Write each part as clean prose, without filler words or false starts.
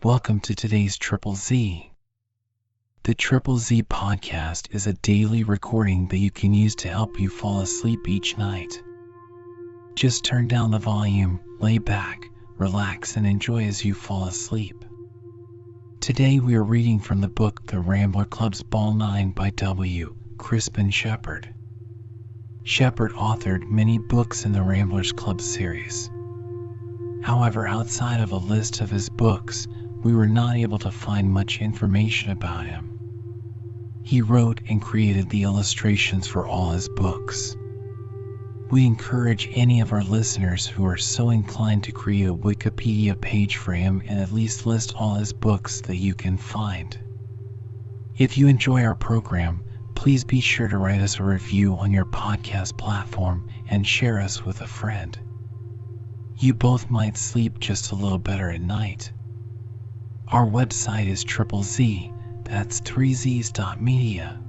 Welcome to today's Triple Z. The Triple Z podcast is a daily recording that you can use to help you fall asleep each night. Just turn down the volume, lay back, relax, and enjoy as you fall asleep. Today we are reading from the book The Rambler Club's Ball 9 by Crispin Sheppard. Sheppard authored many books in the Ramblers Club series. However, outside of a list of his books, we were not able to find much information about him. He wrote and created the illustrations for all his books. We encourage any of our listeners who are so inclined to create a Wikipedia page for him and at least list all his books that you can find. If you enjoy our program, please be sure to write us a review on your podcast platform and share us with a friend. You both might sleep just a little better at night. Our website is Triple Z, that's 3zs.media.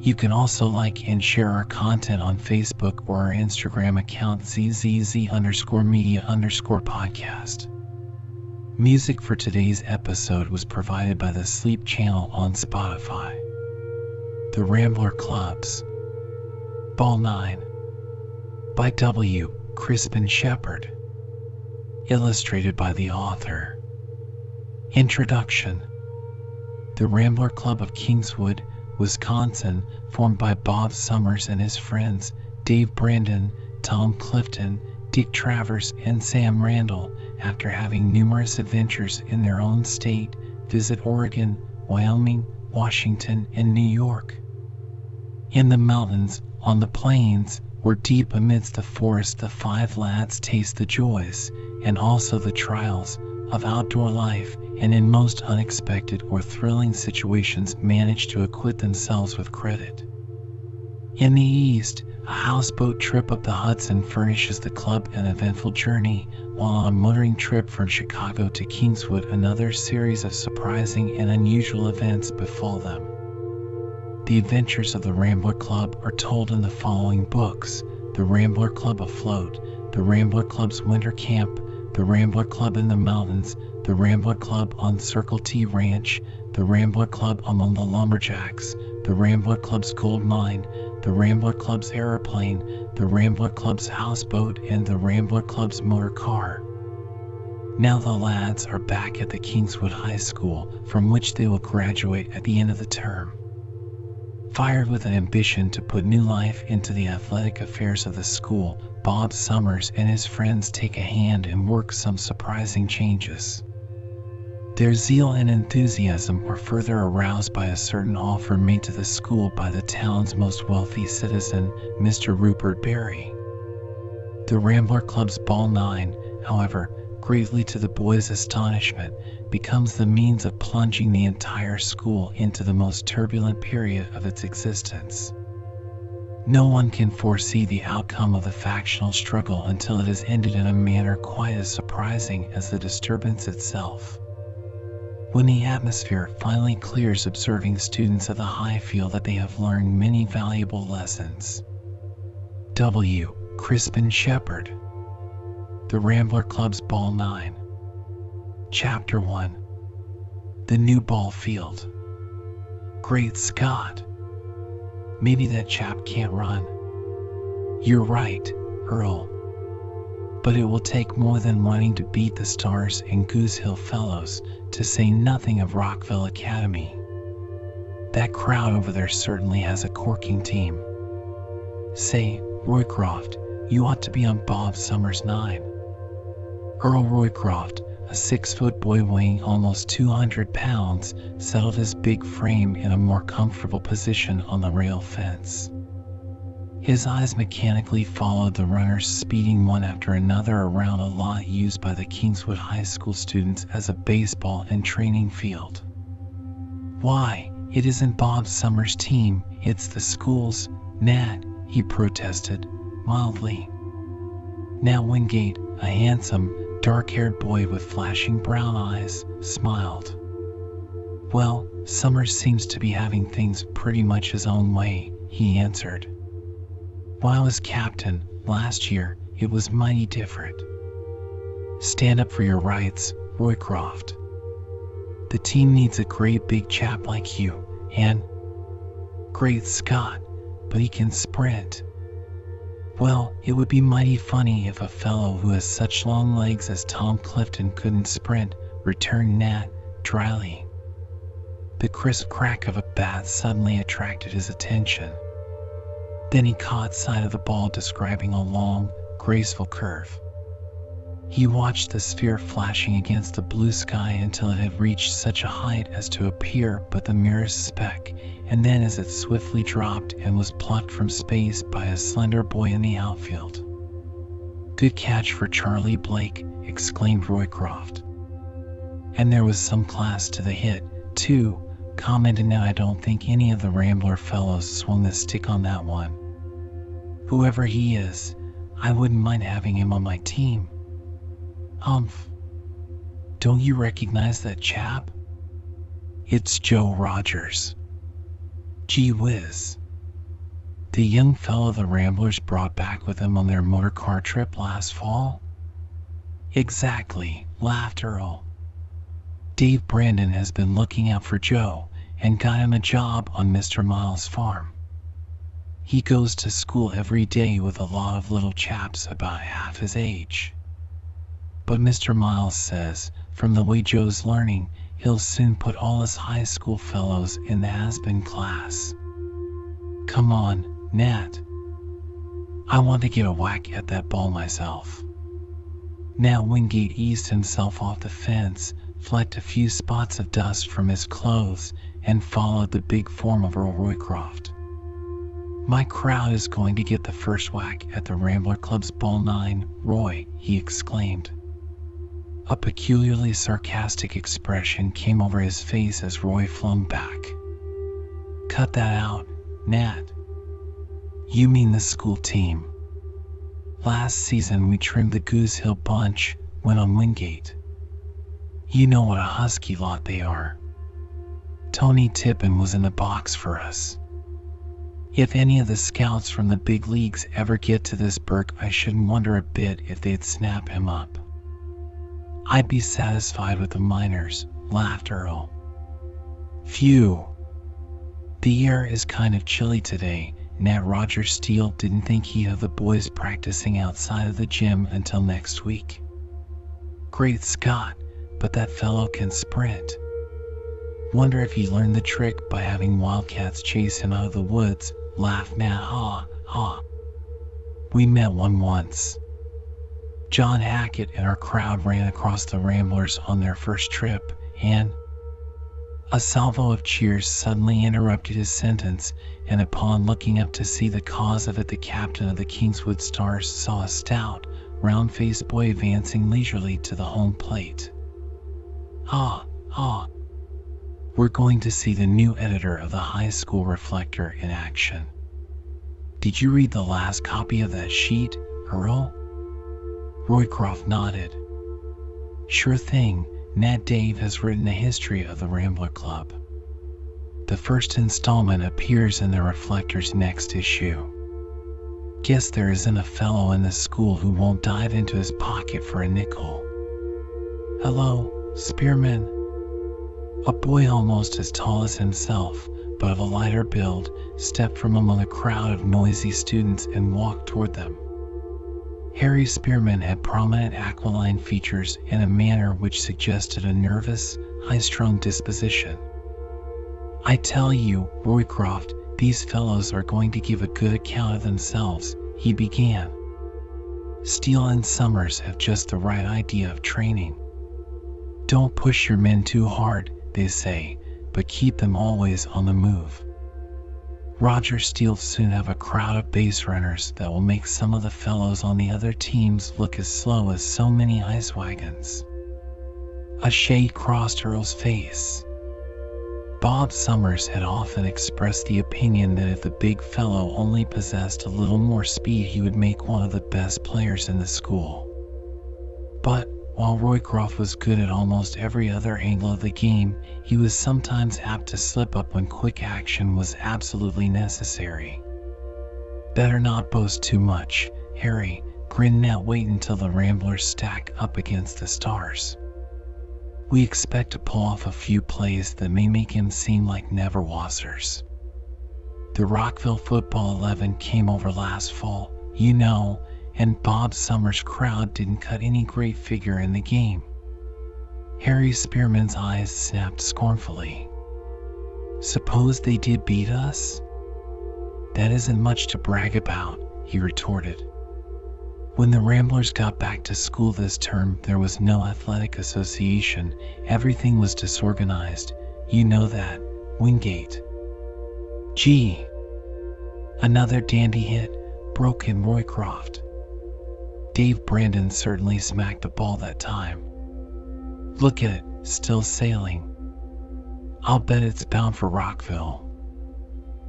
You can also like and share our content on Facebook or our Instagram account zzz_media_podcast. Music for today's episode was provided by the Sleep Channel on Spotify. The Rambler Club's Ball 9 by Crispin Sheppard. Illustrated by the author. Introduction. The Rambler Club of Kingswood, Wisconsin, formed by Bob Summers and his friends Dave Brandon, Tom Clifton, Dick Travers, and Sam Randall, after having numerous adventures in their own state, visit Oregon, Wyoming, Washington, and New York. In the mountains, on the plains, or deep amidst the forest, the five lads taste the joys, and also the trials, of outdoor life, and in most unexpected or thrilling situations manage to acquit themselves with credit. In the East, a houseboat trip up the Hudson furnishes the club an eventful journey, while on a motoring trip from Chicago to Kingswood another series of surprising and unusual events befall them. The adventures of the Rambler Club are told in the following books: The Rambler Club Afloat, The Rambler Club's Winter Camp, The Rambler Club in the Mountains, The Rambler Club on Circle T Ranch, The Rambler Club Among the Lumberjacks, The Rambler Club's Gold Mine, The Rambler Club's Aeroplane, The Rambler Club's Houseboat, and The Rambler Club's Motor Car. Now the lads are back at the Kingswood High School, from which they will graduate at the end of the term. Fired with an ambition to put new life into the athletic affairs of the school, Bob Summers and his friends take a hand and work some surprising changes. Their zeal and enthusiasm are further aroused by a certain offer made to the school by the town's most wealthy citizen, Mr. Rupert Berry. The Rambler Club's Ball 9, however, greatly to the boys' astonishment, becomes the means of plunging the entire school into the most turbulent period of its existence. No one can foresee the outcome of the factional struggle until it has ended in a manner quite as surprising as the disturbance itself. When the atmosphere finally clears, observing students of the high feel that they have learned many valuable lessons. Crispin Sheppard. The Rambler Club's Ball 9. Chapter 1. The New Ball Field. Great Scott! Maybe that chap can't run. You're right, Earl. But it will take more than wanting to beat the Stars and Goose Hill Fellows, to say nothing of Rockville Academy. That crowd over there certainly has a corking team. Say, Roycroft, you ought to be on Bob Summers' 9. Earl Roycroft, a 6-foot boy weighing almost 200 pounds, settled his big frame in a more comfortable position on the rail fence. His eyes mechanically followed the runners speeding one after another around a lot used by the Kingswood High School students as a baseball and training field. Why, it isn't Bob Summers' team, it's the school's, Nat, he protested, mildly. Now Wingate, a handsome, dark-haired boy with flashing brown eyes, smiled. Well, Summers seems to be having things pretty much his own way, he answered. When I was captain, last year, it was mighty different. Stand up for your rights, Roycroft. The team needs a great big chap like you, and great Scott, but he can sprint. Well, it would be mighty funny if a fellow who has such long legs as Tom Clifton couldn't sprint, returned Nat, dryly. The crisp crack of a bat suddenly attracted his attention. Then he caught sight of the ball describing a long, graceful curve. He watched the sphere flashing against the blue sky until it had reached such a height as to appear but the merest speck, and then as it swiftly dropped and was plucked from space by a slender boy in the outfield. "Good catch for Charlie Blake," exclaimed Roycroft. "And there was some class to the hit, too," commented Now. "I don't think any of the Rambler fellows swung the stick on that one. Whoever he is, I wouldn't mind having him on my team." "Humph. Don't you recognize that chap? It's Joe Rogers." "Gee whiz. The young fellow the Ramblers brought back with them on their motor car trip last fall?" "Exactly," laughed Earl. "Dave Brandon has been looking out for Joe and got him a job on Mr. Miles' farm. He goes to school every day with a lot of little chaps about half his age. But Mr. Miles says, from the way Joe's learning, he'll soon put all his high school fellows in the has-been class. Come on, Nat. I want to get a whack at that ball myself." Nat Wingate eased himself off the fence, flecked a few spots of dust from his clothes, and followed the big form of Earl Roycroft. "My crowd is going to get the first whack at the Rambler Club's ball 9, Roy," he exclaimed. A peculiarly sarcastic expression came over his face as Roy flung back. "Cut that out, Nat. You mean the school team. Last season we trimmed the Goose Hill bunch," went on Wingate. "You know what a husky lot they are. Tony Tippin was in the box for us. If any of the scouts from the big leagues ever get to this Burke, I shouldn't wonder a bit if they'd snap him up." "I'd be satisfied with the minors," laughed Earl. "Phew. The air is kind of chilly today." Nat Roger Steele didn't think he'd have the boys practicing outside of the gym until next week. "Great Scott, but that fellow can sprint. Wonder if he learned the trick by having wildcats chase him out of the woods," laughed Nat. "Ha, ha. We met one once. John Hackett and our crowd ran across the Ramblers on their first trip, and—" A salvo of cheers suddenly interrupted his sentence, and upon looking up to see the cause of it, the captain of the Kingswood Stars saw a stout, round-faced boy advancing leisurely to the home plate. "Ah, ah. We're going to see the new editor of the High School Reflector in action. Did you read the last copy of that sheet, Earl?" Roycroft nodded. "Sure thing. Nat Dave has written a history of the Rambler Club. The first installment appears in the Reflector's next issue. Guess there isn't a fellow in the school who won't dive into his pocket for a nickel. Hello, Spearman." A boy almost as tall as himself, but of a lighter build, stepped from among a crowd of noisy students and walked toward them. Harry Spearman had prominent aquiline features and a manner which suggested a nervous, high-strung disposition. "I tell you, Roycroft, these fellows are going to give a good account of themselves," he began. "Steele and Summers have just the right idea of training. Don't push your men too hard, they say, but keep them always on the move. Roger Steele'll soon have a crowd of base runners that will make some of the fellows on the other teams look as slow as so many ice wagons." A shade crossed Earl's face. Bob Summers had often expressed the opinion that if the big fellow only possessed a little more speed, he would make one of the best players in the school. But while Roycroft was good at almost every other angle of the game, he was sometimes apt to slip up when quick action was absolutely necessary. "Better not boast too much, Harry," grinned Nat. "Wait until the Ramblers stack up against the Stars. We expect to pull off a few plays that may make him seem like never-wassers. The Rockville Football 11 came over last fall, and Bob Summers' crowd didn't cut any great figure in the game. Harry Spearman's eyes snapped scornfully. Suppose they did beat us? That isn't much to brag about, he retorted. When the Ramblers got back to school this term, there was no athletic association. Everything was disorganized. You know that, Wingate. Gee. Another dandy hit, broke in Roycroft. Dave Brandon certainly smacked the ball that time. Look at it, still sailing. I'll bet it's bound for Rockville.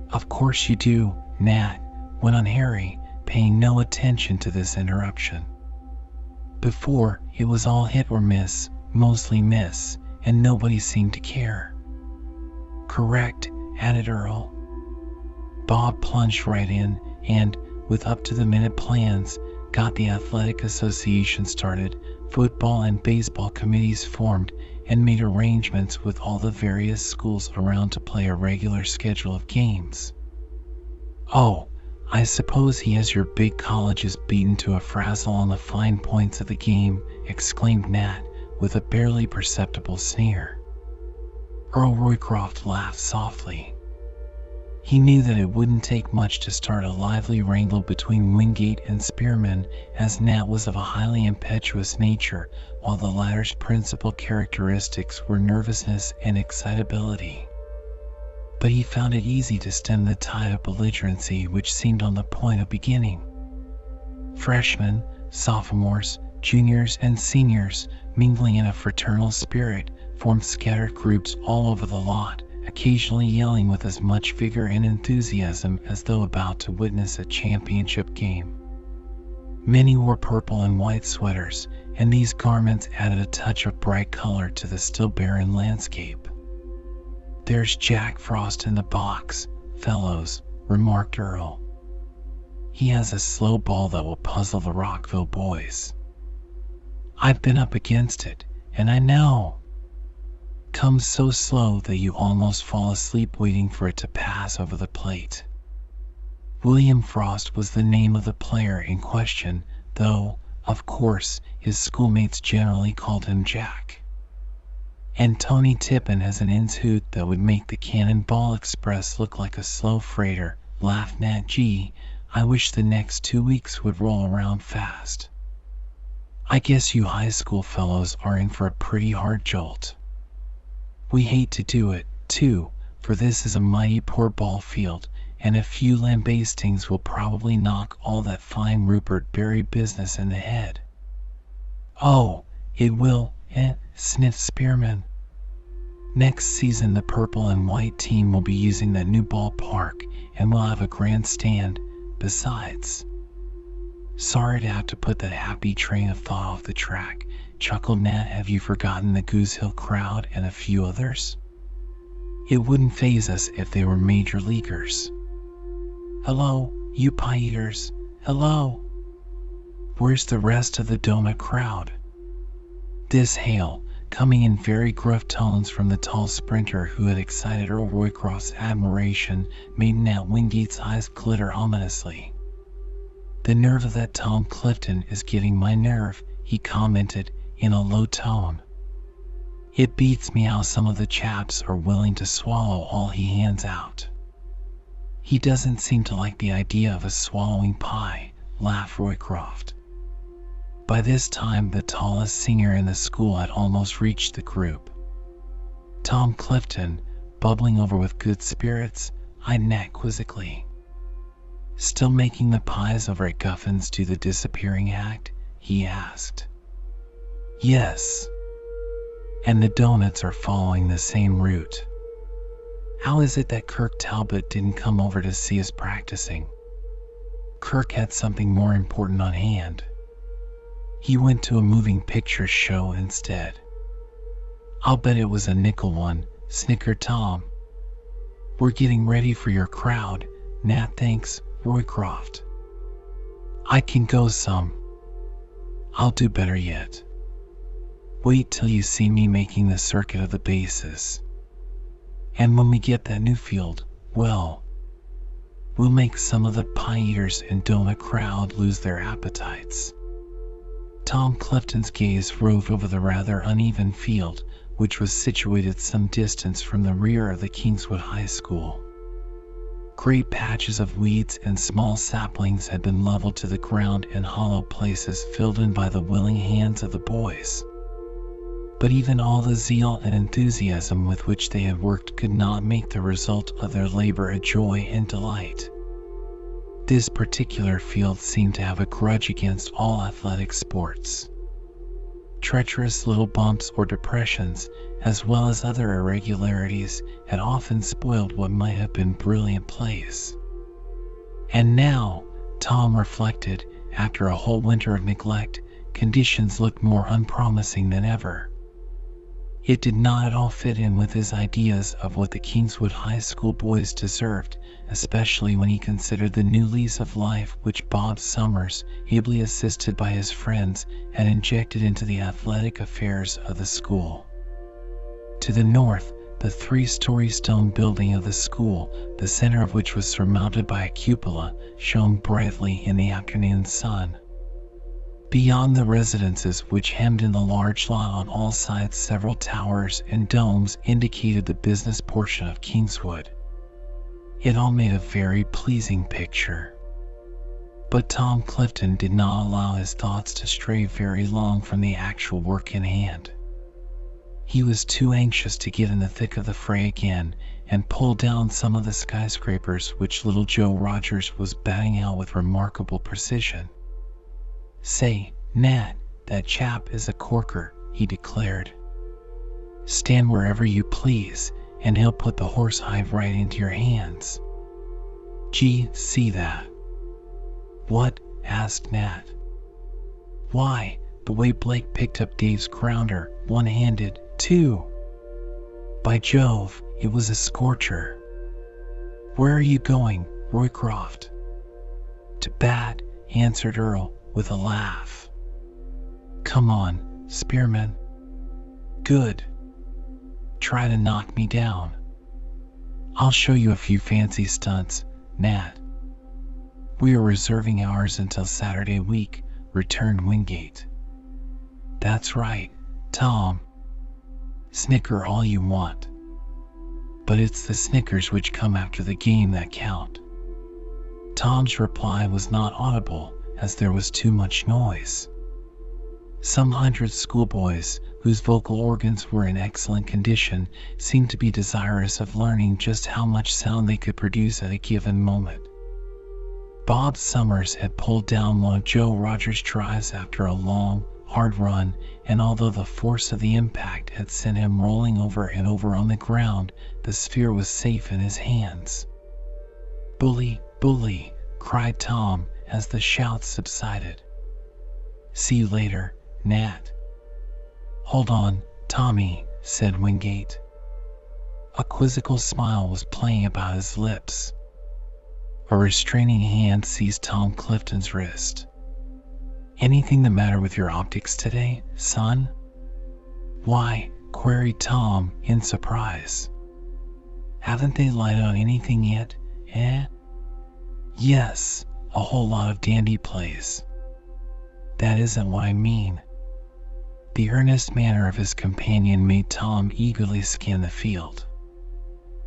Of course you do, Nat, went on Harry, paying no attention to this interruption. Before, it was all hit or miss, mostly miss, and nobody seemed to care. Correct, added Earl. Bob plunged right in and, with up-to-the-minute plans, got the athletic association started, football and baseball committees formed, and made arrangements with all the various schools around to play a regular schedule of games. Oh, I suppose he has your big colleges beaten to a frazzle on the fine points of the game, exclaimed Nat, with a barely perceptible sneer. Earl Roycroft laughed softly. He knew that it wouldn't take much to start a lively wrangle between Wingate and Spearman, as Nat was of a highly impetuous nature, while the latter's principal characteristics were nervousness and excitability. But he found it easy to stem the tide of belligerency which seemed on the point of beginning. Freshmen, sophomores, juniors, and seniors, mingling in a fraternal spirit, formed scattered groups all over the lot, occasionally yelling with as much vigor and enthusiasm as though about to witness a championship game. Many wore purple and white sweaters, and these garments added a touch of bright color to the still barren landscape. There's Jack Frost in the box, fellows, remarked Earl. He has a slow ball that will puzzle the Rockville boys. I've been up against it, and I know. Comes so slow that you almost fall asleep waiting for it to pass over the plate. William Frost was the name of the player in question, though, of course, his schoolmates generally called him Jack. And Tony Tippin has an in's hoot that would make the Cannonball Express look like a slow freighter, laughed Nat. Gee, I wish the next 2 weeks would roll around fast. I guess you high school fellows are in for a pretty hard jolt. We hate to do it, too, for this is a mighty poor ball field, and a few lambastings will probably knock all that fine Rupert Berry business in the head. Oh, it will, sniffed Spearman. Next season the purple and white team will be using that new ballpark, and we'll have a grandstand, besides. Sorry to have to put that happy train of thought off the track, chuckled Nat. Have you forgotten the Goose Hill crowd and a few others? It wouldn't faze us if they were major leaguers. Hello, you pie eaters, hello. Where's the rest of the donut crowd? This hail, coming in very gruff tones from the tall sprinter who had excited Earl Roycroft's admiration, made Nat Wingate's eyes glitter ominously. The nerve of that Tom Clifton is getting my nerve, he commented in a low tone. It beats me how some of the chaps are willing to swallow all he hands out. He doesn't seem to like the idea of us swallowing pie, laughed Roycroft. By this time the tallest senior in the school had almost reached the group. Tom Clifton, bubbling over with good spirits, eyed Nat quizzically. Still making the pies over at Guffin's do the disappearing act? He asked. Yes. And the donuts are following the same route. How is it that Kirk Talbot didn't come over to see us practicing? Kirk had something more important on hand. He went to a moving picture show instead. I'll bet it was a nickel one, snickered Tom. We're getting ready for your crowd, Nat. Thanks, Roycroft. I can go some. I'll do better yet. Wait till you see me making the circuit of the bases. And when we get that new field, well, we'll make some of the pie eaters in donut crowd lose their appetites. Tom Clifton's gaze roved over the rather uneven field, which was situated some distance from the rear of the Kingswood High School. Great patches of weeds and small saplings had been leveled to the ground and hollow places filled in by the willing hands of the boys. But even all the zeal and enthusiasm with which they had worked could not make the result of their labor a joy and delight. This particular field seemed to have a grudge against all athletic sports. Treacherous little bumps or depressions, as well as other irregularities, had often spoiled what might have been brilliant plays. And now, Tom reflected, after a whole winter of neglect, conditions looked more unpromising than ever. It did not at all fit in with his ideas of what the Kingswood High School boys deserved, especially when he considered the new lease of life which Bob Summers, ably assisted by his friends, had injected into the athletic affairs of the school. To the north, the three-story stone building of the school, the center of which was surmounted by a cupola, shone brightly in the afternoon sun. Beyond the residences which hemmed in the large lot on all sides, several towers and domes indicated the business portion of Kingswood. It all made a very pleasing picture. But Tom Clifton did not allow his thoughts to stray very long from the actual work in hand. He was too anxious to get in the thick of the fray again and pull down some of the skyscrapers which little Joe Rogers was batting out with remarkable precision. "Say, Nat, that chap is a corker," he declared. "Stand wherever you please, and he'll put the horsehide right into your hands." "Gee, see that?" "What?" asked Nat. "Why, the way Blake picked up Dave's grounder, one-handed, too. By Jove, it was a scorcher." "Where are you going, Roycroft?" "To bat," answered Earl, with a laugh. "Come on, Spearman." "Good. Try to knock me down." "I'll show you a few fancy stunts, Nat." "We are reserving ours until Saturday week," returned Wingate. "That's right, Tom. Snicker all you want. But it's the snickers which come after the game that count." Tom's reply was not audible, as there was too much noise. Some 100 schoolboys, whose vocal organs were in excellent condition, seemed to be desirous of learning just how much sound they could produce at a given moment. Bob Summers had pulled down one of Joe Rogers' drives after a long, hard run, and although the force of the impact had sent him rolling over and over on the ground, the sphere was safe in his hands. "Bully, bully," cried Tom, as the shouts subsided. "See you later, Nat." "Hold on, Tommy," said Wingate. A quizzical smile was playing about his lips. A restraining hand seized Tom Clifton's wrist. "Anything the matter with your optics today, son?" "Why?" queried Tom, in surprise. "Haven't they lighted on anything yet, eh?" "Yes, a whole lot of dandy plays." "That isn't what I mean." The earnest manner of his companion made Tom eagerly scan the field.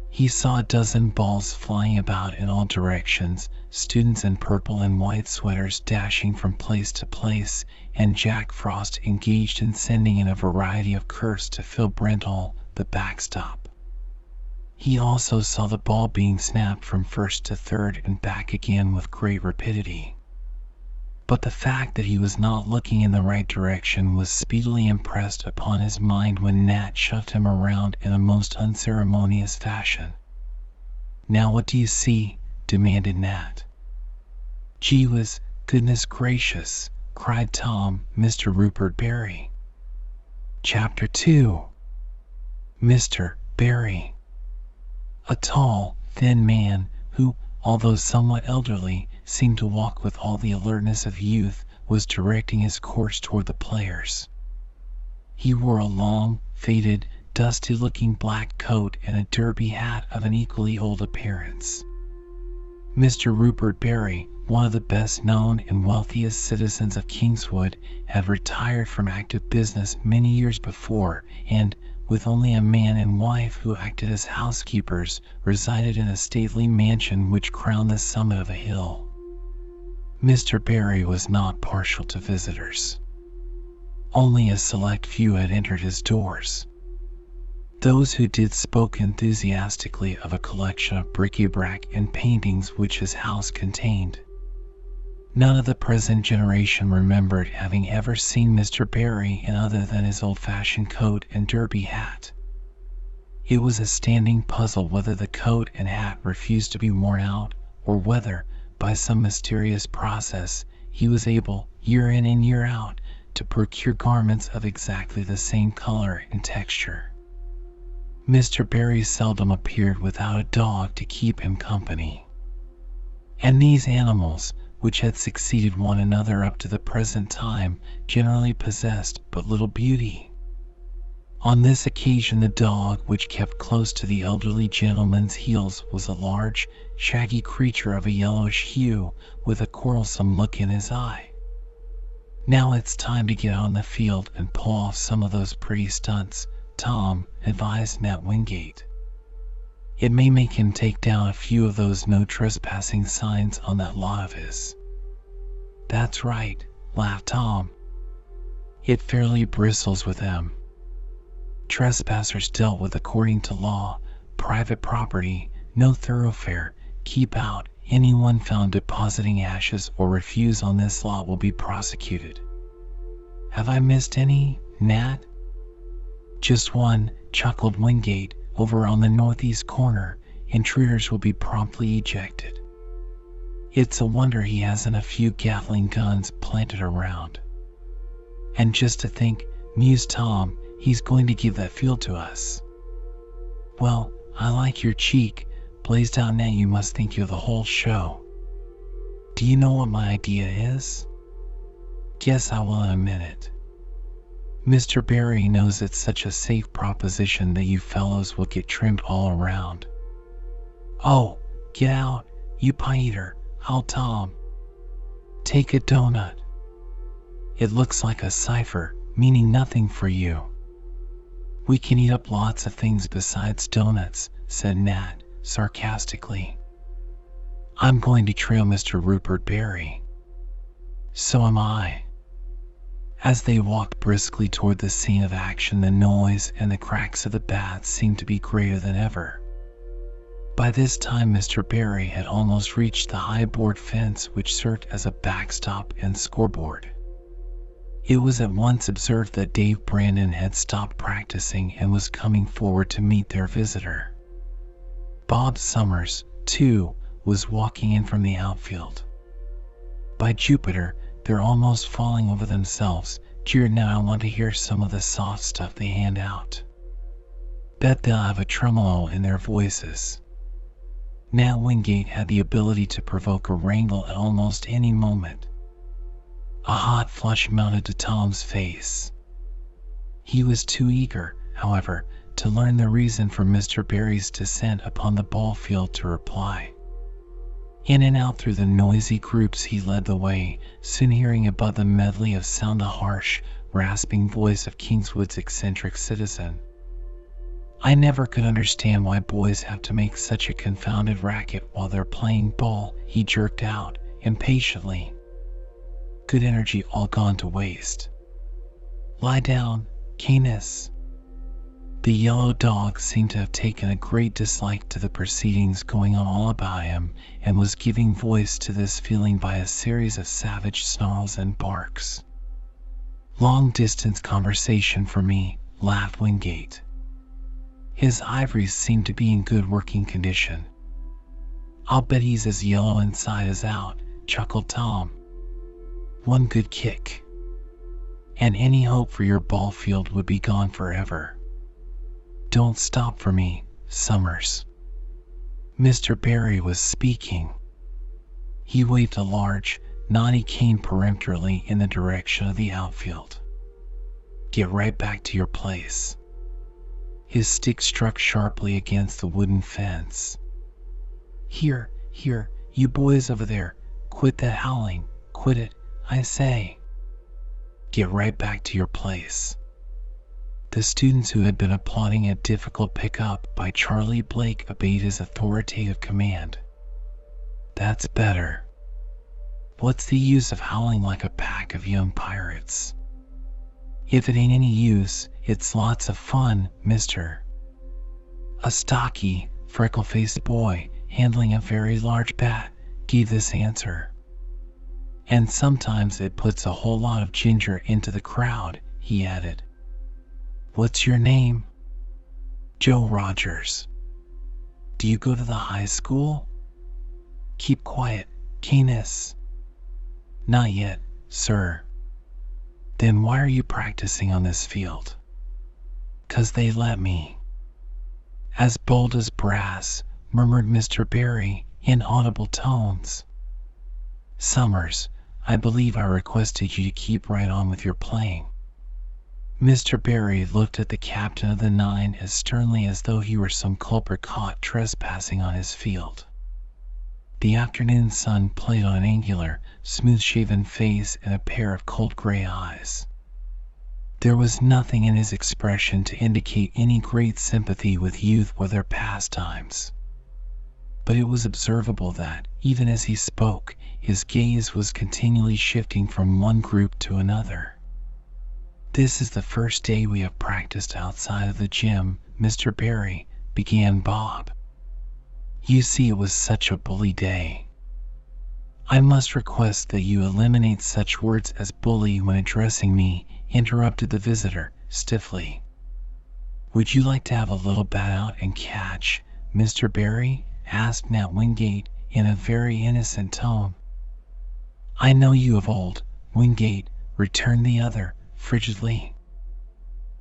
He saw a dozen balls flying about in all directions, students in purple and white sweaters dashing from place to place, and Jack Frost engaged in sending in a variety of curves to Phil Brentall, the backstop. He also saw the ball being snapped from first to third and back again with great rapidity. But the fact that he was not looking in the right direction was speedily impressed upon his mind when Nat shoved him around in a most unceremonious fashion. "Now what do you see?" demanded Nat. "Gee whiz, goodness gracious," cried Tom, "Mr. Rupert Berry." Chapter 2. Mr. Berry. A tall, thin man, who, although somewhat elderly, seemed to walk with all the alertness of youth, was directing his course toward the players. He wore a long, faded, dusty-looking black coat and a derby hat of an equally old appearance. Mr. Rupert Barry, one of the best-known and wealthiest citizens of Kingswood, had retired from active business many years before and, with only a man and wife who acted as housekeepers, resided in a stately mansion which crowned the summit of a hill. Mr. Barry was not partial to visitors. Only a select few had entered his doors. Those who did spoke enthusiastically of a collection of bric-a-brac and paintings which his house contained. None of the present generation remembered having ever seen Mr. Barry in other than his old-fashioned coat and derby hat. It was a standing puzzle whether the coat and hat refused to be worn out, or whether, by some mysterious process, he was able, year in and year out, to procure garments of exactly the same color and texture. Mr. Barry seldom appeared without a dog to keep him company. And these animals, which had succeeded one another up to the present time, generally possessed but little beauty. On this occasion the dog which kept close to the elderly gentleman's heels was a large, shaggy creature of a yellowish hue, with a quarrelsome look in his eye. "Now it's time to get out in the field and pull off some of those pretty stunts," Tom advised Nat Wingate. "It may make him take down a few of those no trespassing signs on that lot of his." "That's right," laughed Tom. "It fairly bristles with them. Trespassers dealt with according to law, private property, no thoroughfare, keep out. Anyone found depositing ashes or refuse on this lot will be prosecuted." "Have I missed any, Nat?" "Just one," chuckled Wingate. "Over on the northeast corner, intruders will be promptly ejected. It's a wonder he hasn't a few Gatling guns planted around." "And just to think," mused Tom, "he's going to give that field to us." "Well, I like your cheek," blazed out Nat. "You must think you're the whole show." "Do you know what my idea is?" "Guess I will in a minute. Mr. Barry knows it's such a safe proposition that you fellows will get trimmed all around." "Oh, get out, you pie-eater," howled Tom. "Take a donut." "It looks like a cipher, meaning nothing for you." "We can eat up lots of things besides donuts," said Nat, sarcastically. "I'm going to trail Mr. Rupert Barry." "So am I." As they walked briskly toward the scene of action, the noise and the cracks of the bats seemed to be greater than ever. By this time Mr. Barry had almost reached the high board fence which served as a backstop and scoreboard. It was at once observed that Dave Brandon had stopped practicing and was coming forward to meet their visitor. Bob Summers, too, was walking in from the outfield. "By Jupiter, they're almost falling over themselves," jeered Nat. "I want to hear some of the soft stuff they hand out. Bet they'll have a tremolo in their voices." Nat Wingate had the ability to provoke a wrangle at almost any moment. A hot flush mounted to Tom's face. He was too eager, however, to learn the reason for Mr. Barry's descent upon the ball field to reply. In and out through the noisy groups he led the way, soon hearing above the medley of sound the harsh, rasping voice of Kingswood's eccentric citizen. "I never could understand why boys have to make such a confounded racket while they're playing ball," he jerked out, impatiently. "Good energy all gone to waste. Lie down, Canis." The yellow dog seemed to have taken a great dislike to the proceedings going on all about him, and was giving voice to this feeling by a series of savage snarls and barks. "Long-distance conversation for me," laughed Wingate. His ivories seemed to be in good working condition. "I'll bet he's as yellow inside as out," chuckled Tom. "One good kick, and any hope for your ball field would be gone forever. Don't stop for me, Summers." Mr. Barry was speaking. He waved a large, knotty cane peremptorily in the direction of the outfield. Get right back to your place. His stick struck sharply against the wooden fence. Here, you boys over there, quit that howling, quit it, I say. Get right back to your place. The students who had been applauding a difficult pickup by Charlie Blake obeyed his authoritative command. That's better. What's the use of howling like a pack of young pirates? If it ain't any use, it's lots of fun, mister. A stocky, freckle-faced boy, handling a very large bat, gave this answer. And sometimes it puts a whole lot of ginger into the crowd, he added. What's your name? Joe Rogers. Do you go to the high school? Keep quiet, Canis. Not yet, sir. Then why are you practicing on this field? 'Cause they let me. As bold as brass, murmured Mr. Barry in audible tones. Summers, I believe I requested you to keep right on with your playing. Mr. Barry looked at the captain of the 9 as sternly as though he were some culprit caught trespassing on his field. The afternoon sun played on an angular, smooth-shaven face and a pair of cold gray eyes. There was nothing in his expression to indicate any great sympathy with youth or their pastimes. But it was observable that, even as he spoke, his gaze was continually shifting from one group to another. This is the first day we have practiced outside of the gym, Mr. Barry, began Bob. You see, it was such a bully day. I must request that you eliminate such words as bully when addressing me, interrupted the visitor, stiffly. Would you like to have a little bat out and catch, Mr. Barry? Asked Nat Wingate in a very innocent tone. I know you of old, Wingate, returned the other, frigidly.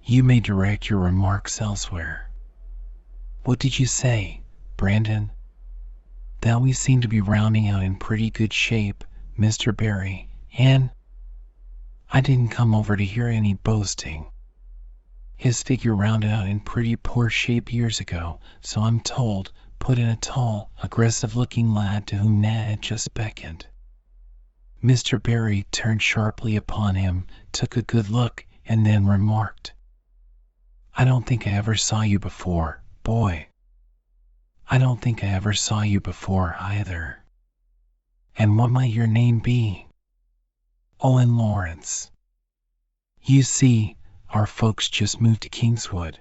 You may direct your remarks elsewhere. What did you say, Brandon? That we seem to be rounding out in pretty good shape, Mr. Barry, and I didn't come over to hear any boasting. His figure rounded out in pretty poor shape years ago, so I'm told, put in a tall, aggressive-looking lad to whom Nat had just beckoned. Mr. Barry turned sharply upon him, took a good look, and then remarked, I don't think I ever saw you before, boy. I don't think I ever saw you before, either. And what might your name be? Owen Lawrence. You see, our folks just moved to Kingswood.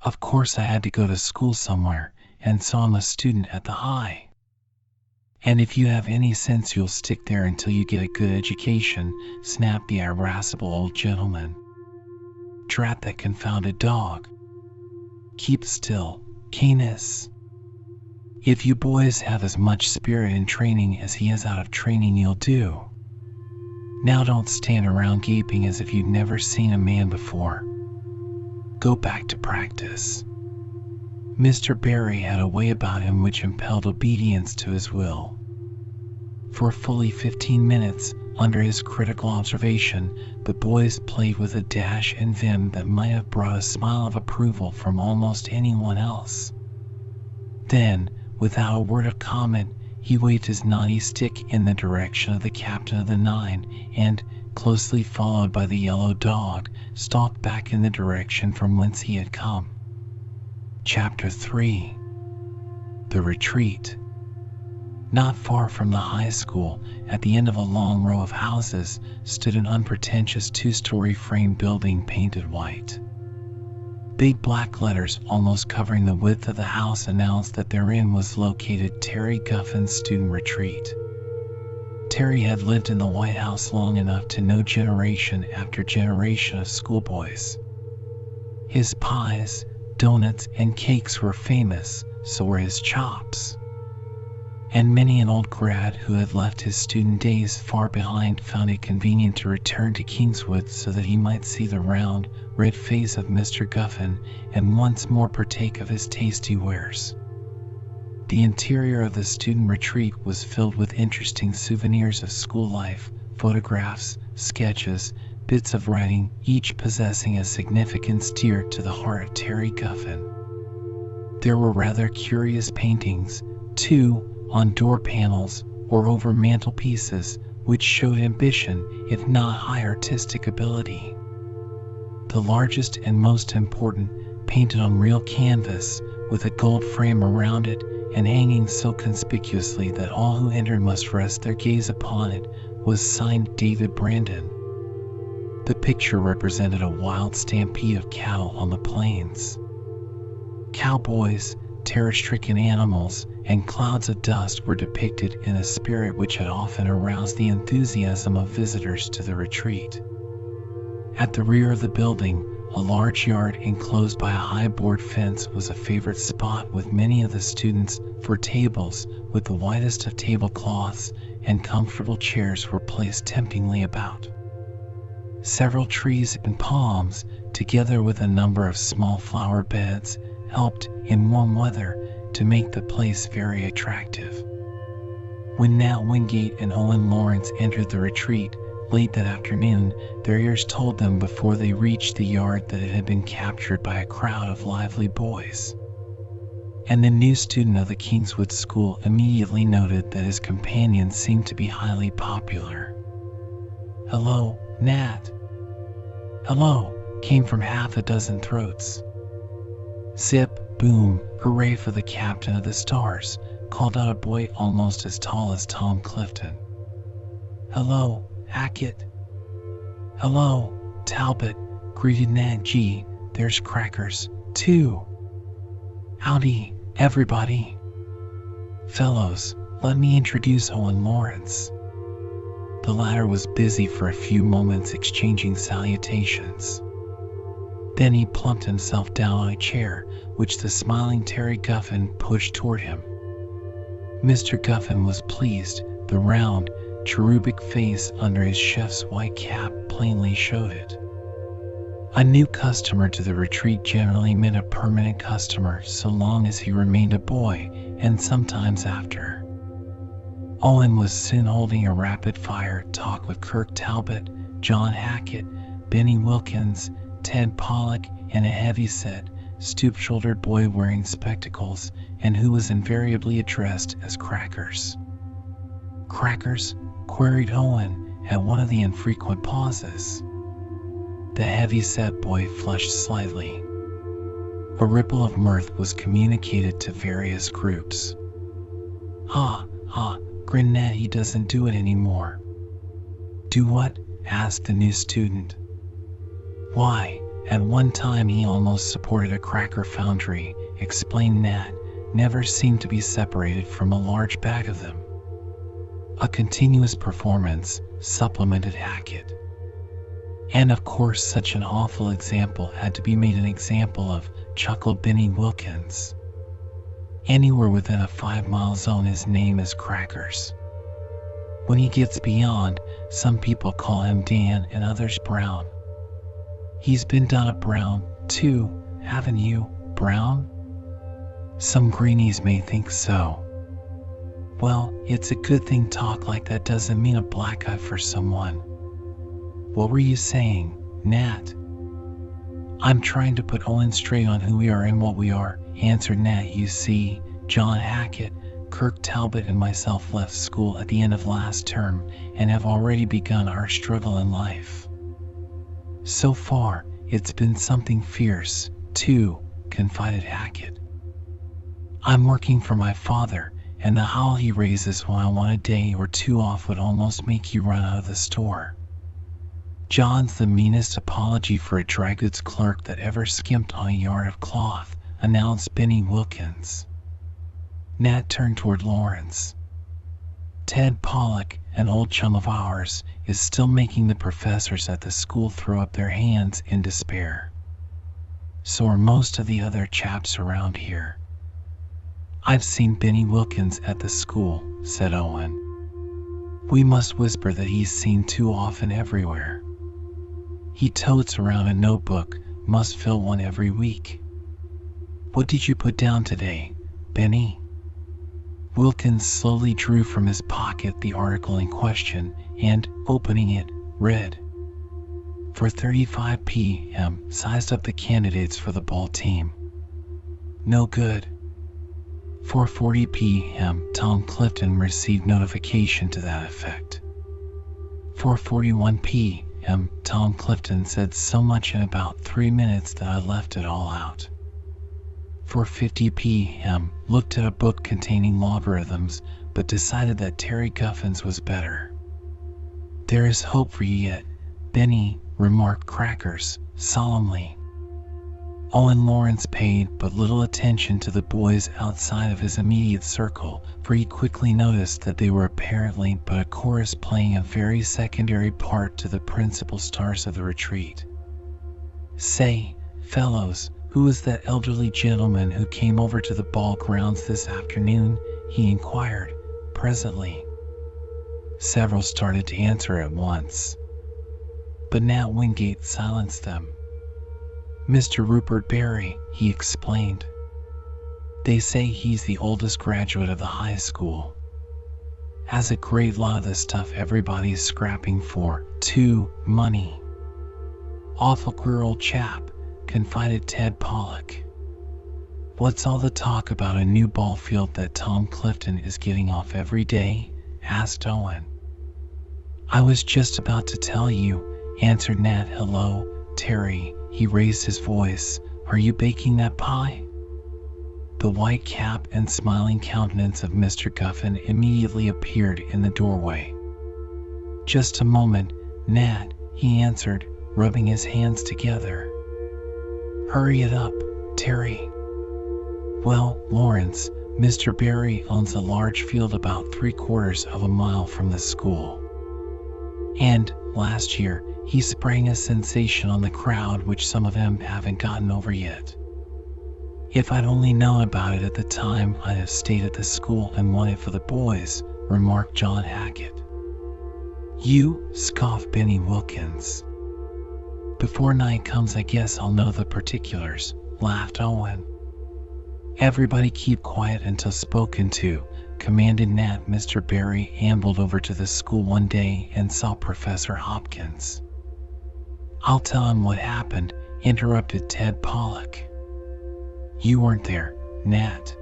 Of course I had to go to school somewhere, and so I'm a student at the high. And if you have any sense you'll stick there until you get a good education, snapped the irascible old gentleman. Drat that confounded dog. Keep still, Canis. If you boys have as much spirit in training as he has out of training, you'll do. Now don't stand around gaping as if you'd never seen a man before. Go back to practice. Mr. Barry had a way about him which impelled obedience to his will. For fully 15 minutes, under his critical observation, the boys played with a dash and vim that might have brought a smile of approval from almost anyone else. Then, without a word of comment, he waved his knotty stick in the direction of the captain of the 9 and, closely followed by the yellow dog, stalked back in the direction from whence he had come. Chapter 3. The Retreat. Not far from the high school, at the end of a long row of houses, stood an unpretentious 2-story frame building painted white. Big black letters almost covering the width of the house announced that therein was located Terry Guffin's student retreat. Terry had lived in the White House long enough to know generation after generation of schoolboys. His pies, donuts, and cakes were famous, so were his chops. And many an old grad who had left his student days far behind found it convenient to return to Kingswood so that he might see the round, red face of Mr. Guffin and once more partake of his tasty wares. The interior of the student retreat was filled with interesting souvenirs of school life, photographs, sketches, bits of writing, each possessing a significance dear to the heart of Terry Guffin. There were rather curious paintings, too, on door panels or over mantelpieces, which showed ambition, if not high artistic ability. The largest and most important, painted on real canvas, with a gold frame around it, and hanging so conspicuously that all who entered must rest their gaze upon it, was signed David Brandon. The picture represented a wild stampede of cattle on the plains. Cowboys, terror-stricken animals, and clouds of dust were depicted in a spirit which had often aroused the enthusiasm of visitors to the retreat. At the rear of the building, a large yard enclosed by a high board fence was a favorite spot with many of the students, for tables with the whitest of tablecloths and comfortable chairs were placed temptingly about. Several trees and palms, together with a number of small flower beds, helped, in warm weather, to make the place very attractive. When Nat Wingate and Owen Lawrence entered the retreat late that afternoon, their ears told them before they reached the yard that it had been captured by a crowd of lively boys. And the new student of the Kingswood School immediately noted that his companion seemed to be highly popular. "Hello, Nat." "Hello," came from half a dozen throats. "Zip, boom, hooray for the captain of the Stars," called out a boy almost as tall as Tom Clifton. "Hello, Hackett." "Hello, Talbot," greeted Nat G. "There's Crackers, too." "Howdy, everybody." "Fellows, let me introduce Owen Lawrence." The latter was busy for a few moments exchanging salutations. Then he plumped himself down on a chair, which the smiling Terry Guffin pushed toward him. Mr. Guffin was pleased. The round, cherubic face under his chef's white cap plainly showed it. A new customer to the retreat generally meant a permanent customer so long as he remained a boy, and sometimes after. Owen was soon holding a rapid-fire talk with Kirk Talbot, John Hackett, Benny Wilkins, Ted Pollock, and a heavy-set, stoop-shouldered boy wearing spectacles, and who was invariably addressed as Crackers. "Crackers?" queried Owen at one of the infrequent pauses. The heavy-set boy flushed slightly. A ripple of mirth was communicated to various groups. "Ha, ha," grinned Nat, "he doesn't do it anymore." "Do what?" asked the new student. "Why, at one time he almost supported a cracker foundry," explained Nat, "never seemed to be separated from a large bag of them." "A continuous performance," supplemented Hackett. "And of course such an awful example had to be made an example of," chuckled Benny Wilkins. "Anywhere within a 5-mile zone his name is Crackers. When he gets beyond, some people call him Dan and others Brown. He's been down at Brown, too, haven't you, Brown?" "Some greenies may think so." "Well, it's a good thing talk like that doesn't mean a black eye for someone." "What were you saying, Nat?" "I'm trying to put Owen straight on who we are and what we are," answered Nat. "You see, John Hackett, Kirk Talbot, and myself left school at the end of last term and have already begun our struggle in life. So far, it's been something fierce, too," confided Hackett. "I'm working for my father, and the howl he raises when I want a day or two off would almost make you run out of the store. John's the meanest apology for a dry goods clerk that ever skimped on a yard of cloth," announced Benny Wilkins. Nat turned toward Lawrence. "Ted Pollock, an old chum of ours, is still making the professors at the school throw up their hands in despair. So are most of the other chaps around here." "I've seen Benny Wilkins at the school," said Owen. "We must whisper that he's seen too often everywhere. He totes around a notebook, must fill one every week. What did you put down today, Benny?" Wilkins slowly drew from his pocket the article in question and, opening it, read, 4:35 p.m., sized up the candidates for the ball team. No good. 4:40 p.m., Tom Clifton received notification to that effect. 4:41 p.m., Tom Clifton said so much in about 3 minutes that I left it all out. 4:50 p.m., looked at a book containing logarithms, but decided that Terry Guffins was better. There is hope for you yet, Benny, remarked Crackers, solemnly. Owen Lawrence paid but little attention to the boys outside of his immediate circle, for he quickly noticed that they were apparently but a chorus playing a very secondary part to the principal stars of the retreat. Say, fellows, who was that elderly gentleman who came over to the ball grounds this afternoon? He inquired, presently. Several started to answer at once, but Nat Wingate silenced them. Mr. Rupert Berry, he explained. They say he's the oldest graduate of the high school. Has a great lot of the stuff everybody's scrapping for, too, money. Awful queer old chap, confided Ted Pollock. What's all the talk about a new ball field that Tom Clifton is getting off every day? Asked Owen. I was just about to tell you, answered Nat. Hello, Terry, he raised his voice. Are you baking that pie? The white cap and smiling countenance of Mr. Guffin immediately appeared in the doorway. Just a moment, Nat, he answered, rubbing his hands together. Hurry it up, Terry. Well, Lawrence, Mr. Berry owns a large field about 3/4 of a mile from the school. And, last year, he sprang a sensation on the crowd which some of them haven't gotten over yet. If I'd only known about it at the time, I'd have stayed at the school and won it for the boys, remarked John Hackett. You, scoffed Benny Wilkins. Before night comes I guess I'll know the particulars, laughed Owen. Everybody keep quiet until spoken to, commanded Nat. Mr. Berry ambled over to the school one day and saw Professor Hopkins. I'll tell him what happened, interrupted Ted Pollock. You weren't there, Nat.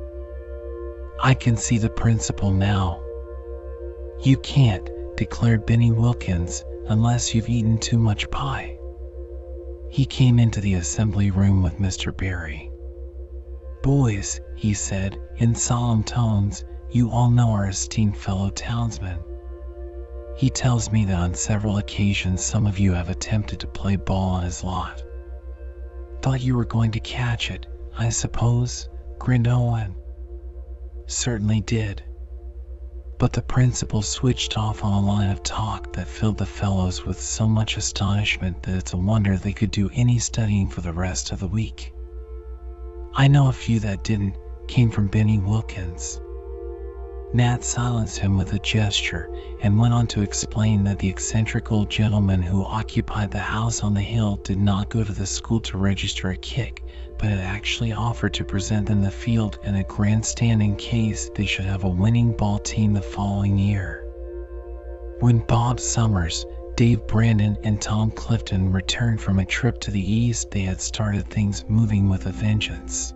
I can see the principal now. You can't, declared Benny Wilkins, unless you've eaten too much pie. He came into the assembly room with Mr. Berry. Boys, he said, in solemn tones, you all know our esteemed fellow townsman. He tells me that on several occasions some of you have attempted to play ball on his lot. Thought you were going to catch it, I suppose, grinned Owen. Certainly did. But the principal switched off on a line of talk that filled the fellows with so much astonishment that it's a wonder they could do any studying for the rest of the week. I know a few that didn't, came from Benny Wilkins. Nat silenced him with a gesture and went on to explain that the eccentric old gentleman who occupied the house on the hill did not go to the school to register a kick, but had actually offered to present them the field in a grandstand in case they should have a winning ball team the following year. When Bob Summers, Dave Brandon, and Tom Clifton returned from a trip to the east, they had started things moving with a vengeance.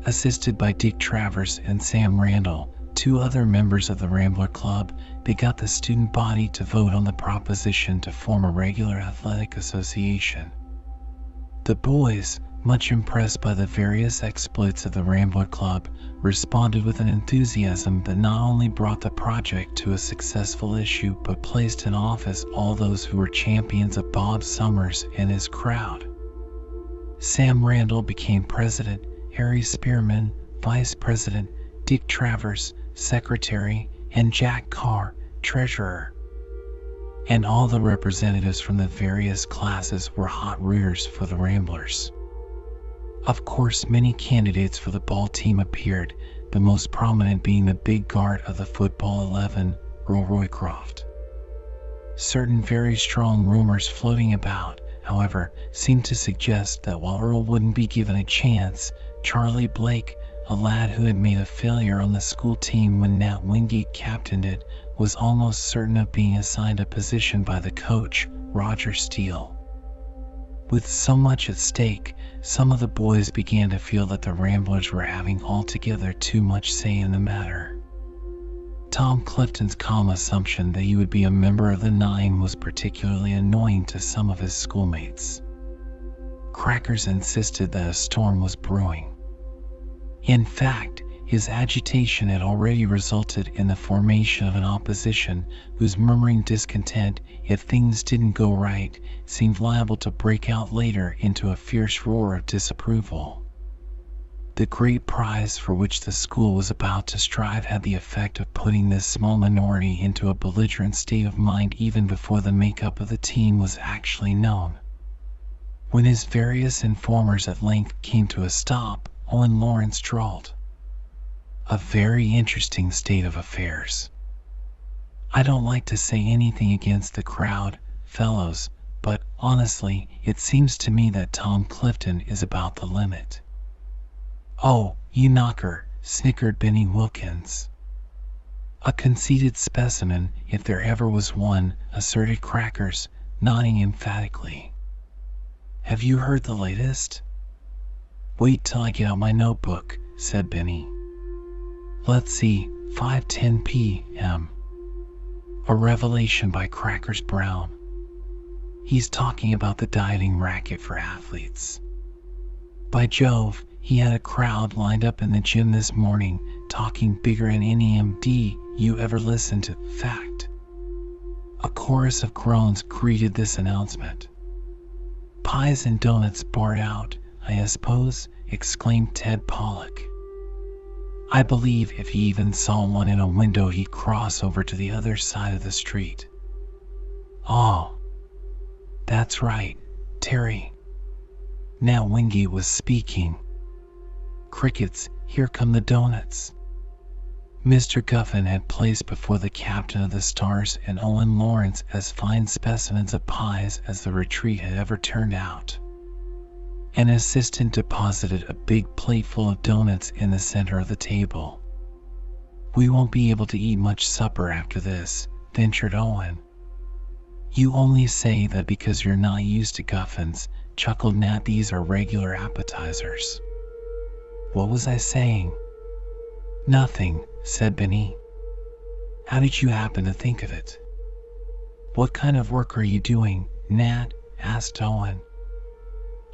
Assisted by Dick Travers and Sam Randall, 2 other members of the Rambler Club, they got the student body to vote on the proposition to form a regular athletic association. The boys, much impressed by the various exploits of the Rambler Club, responded with an enthusiasm that not only brought the project to a successful issue but placed in office all those who were champions of Bob Summers and his crowd. Sam Randall became president, Harry Spearman, vice president, Dick Travers, secretary, and Jack Carr, treasurer. And all the representatives from the various classes were hot rears for the Ramblers. Of course, many candidates for the ball team appeared, the most prominent being the big guard of the football 11, Earl Roycroft. Certain very strong rumors floating about, however, seemed to suggest that while Earl wouldn't be given a chance, Charlie Blake, a lad who had made a failure on the school team when Nat Wingate captained it, was almost certain of being assigned a position by the coach, Roger Steele. With so much at stake, some of the boys began to feel that the Ramblers were having altogether too much say in the matter. Tom Clifton's calm assumption that he would be a member of the Nine was particularly annoying to some of his schoolmates. Crackers insisted that a storm was brewing. In fact, his agitation had already resulted in the formation of an opposition whose murmuring discontent, if things didn't go right, seemed liable to break out later into a fierce roar of disapproval. The great prize for which the school was about to strive had the effect of putting this small minority into a belligerent state of mind even before the makeup of the team was actually known. When his various informers at length came to a stop, Owen Lawrence drawled, "A very interesting state of affairs. I don't like to say anything against the crowd, fellows, but honestly, it seems to me that Tom Clifton is about the limit." "Oh, you knocker," snickered Benny Wilkins. "A conceited specimen, if there ever was one," asserted Crackers, nodding emphatically. "Have you heard the latest?" "Wait till I get out my notebook," said Benny. "Let's see, 5:10 p.m. A revelation by Crackers Brown. He's talking about the dieting racket for athletes. By Jove, he had a crowd lined up in the gym this morning, talking bigger than any MD you ever listened to. Fact." A chorus of groans greeted this announcement. "Pies and donuts barred out, I suppose," exclaimed Ted Pollock. "I believe if he even saw one in a window he'd cross over to the other side of the street." "Oh, that's right, Terry." Now Wingate was speaking. "Crickets, here come the donuts." Mr. Guffin had placed before the captain of the Stars and Owen Lawrence as fine specimens of pies as the retreat had ever turned out. An assistant deposited a big plate full of donuts in the center of the table. "We won't be able to eat much supper after this," ventured Owen. "You only say that because you're not used to Guffins," chuckled Nat. "These are regular appetizers." "What was I saying?" "Nothing," said Benny. "How did you happen to think of it?" "What kind of work are you doing, Nat?" asked Owen.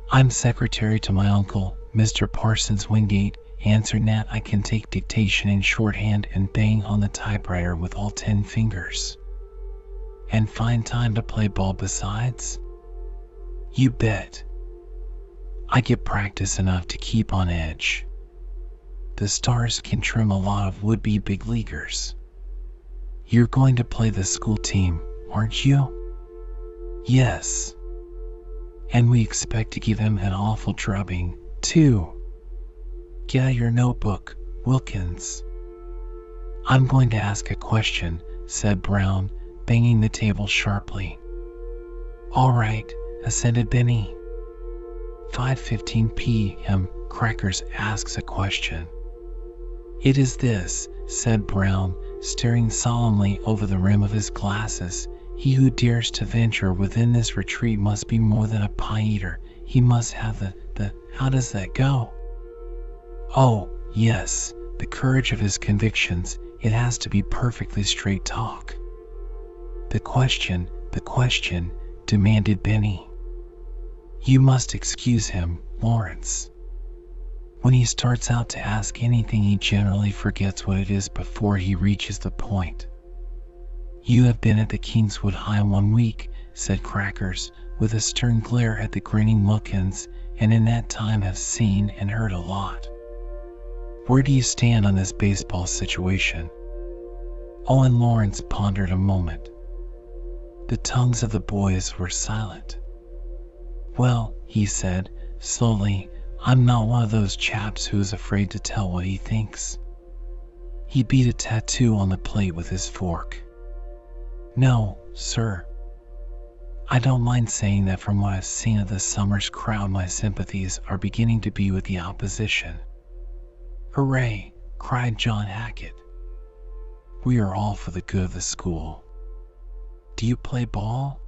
"I'm secretary to my uncle, Mr. Parsons Wingate," answered Nat. "I can take dictation in shorthand and bang on the typewriter with all 10 fingers." "And find time to play ball besides?" "You bet. I get practice enough to keep on edge. The Stars can trim a lot of would-be big leaguers." "You're going to play the school team, aren't you?" "Yes. And we expect to give him an awful drubbing, too. Get out your notebook, Wilkins." "I'm going to ask a question," said Brown, banging the table sharply. "All right," assented Benny. 5:15 p.m. Crackers asks a question. "It is this," said Brown, staring solemnly over the rim of his glasses. "He who dares to venture within this retreat must be more than a pie-eater. He must have the how does that go?" "Oh, yes, the courage of his convictions. It has to be perfectly straight talk." The question, demanded Benny. "You must excuse him, Lawrence. When he starts out to ask anything, he generally forgets what it is before he reaches the point." "You have been at the Kingswood High 1 week," said Crackers, with a stern glare at the grinning Wilkins, "and in that time have seen and heard a lot. Where do you stand on this baseball situation?" Owen Lawrence pondered a moment. The tongues of the boys were silent. "Well," he said, slowly, "I'm not one of those chaps who is afraid to tell what he thinks." He beat a tattoo on the plate with his fork. "No, sir. I don't mind saying that from what I've seen of the summer's crowd, my sympathies are beginning to be with the opposition." "Hooray!" cried John Hackett. "We are all for the good of the school. Do you play ball?"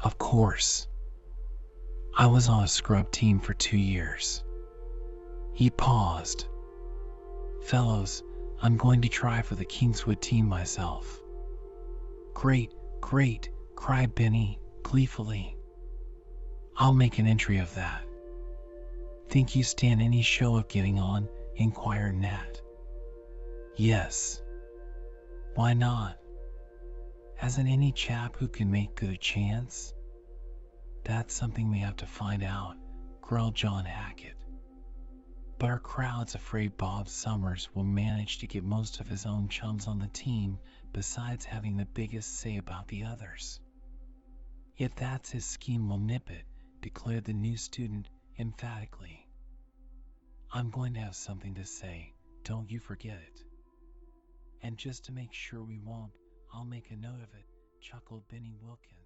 "Of course." I was on a scrub team for 2 years. He paused. Fellows, I'm going to try for the Kingswood team myself. Great, great, cried Benny, gleefully. I'll make an entry of that. Think you stand any show of getting on? Inquired Nat. Yes. Why not? Hasn't any chap who can make good a chance? That's something we have to find out, growled John Hackett. But our crowd's afraid Bob Summers will manage to get most of his own chums on the team, besides having the biggest say about the others. If that's his scheme, we'll nip it, declared the new student emphatically. I'm going to have something to say, don't you forget it. And just to make sure we won't, I'll make a note of it, chuckled Benny Wilkins.